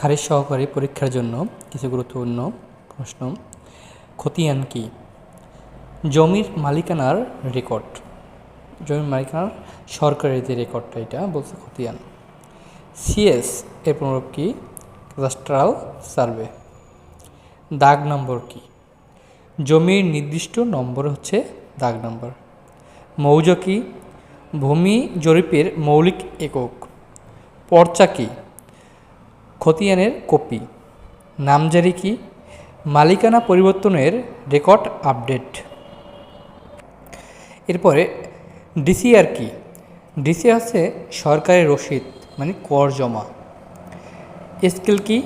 খারিজ সহকারী পরীক্ষার জন্য কিছু গুরুত্বপূর্ণ প্রশ্ন। খতিয়ান কি? জমির মালিকানার রেকর্ড, জমির মালিকানার সরকারের যে রেকর্ডটা এটা বলছে খতিয়ান। সিএস এর পুনরূপ কি? Cadastral survey. দাগ নম্বর কি? জমির নির্দিষ্ট নম্বর হচ্ছে দাগ নম্বর। মৌজা কি? ভূমি জরিপের মৌলিক একক। পর্চা কি? খতিয়ানের কপি। নামজারি কি? মালিকানা পরিবর্তনের রেকর্ড আপডেট। এরপরে ডিসিআর কি? ডিসিআর হচ্ছে সরকারি রসিদ, মানে কর জমা। স্কেল কি?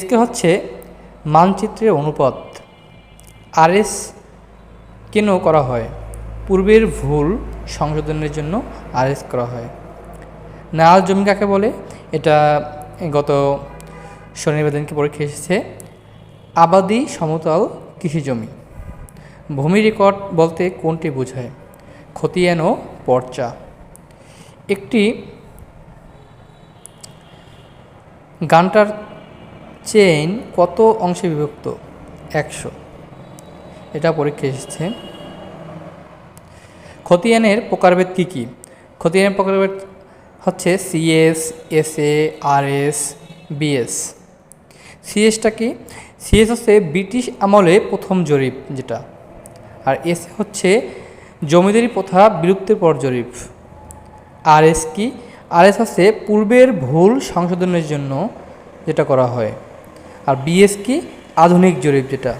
স্কেল হচ্ছে মানচিত্রের অনুপাত। আরএস কেন করা হয়? পূর্বের ভুল সংশোধনের জন্য আরএস করা হয়। নাল জমি কাকে বলে? এটা গত শনিবার দিনকে পরীক্ষা এসেছে। আবাদি সমতল কৃষি জমি। ভূমি রেকর্ড বলতে কোনটি বোঝায়? খতিয়ান ও পর্চা। একটি গানটার চেইন কত অংশে বিভক্ত? 100। এটা পরীক্ষা এসেছে। খতিয়ানের প্রকারভেদ কী কী? খতিয়ানের প্রকারভেদ হচ্ছে সিএস, এসএ, আরএস, বিএস। সিএসটা কি? সিএস হচ্ছে ব্রিটিশ আমলে প্রথম জরিপ যেটা, আর এসএ হচ্ছে জমিদারি প্রথা বিলুপ্তির পর জরিপ। আরএস কি? আরএস হচ্ছে পূর্বের ভুল সংশোধনের জন্য যেটা করা হয়। আর বিএস কি? আধুনিক জরিপ যেটা।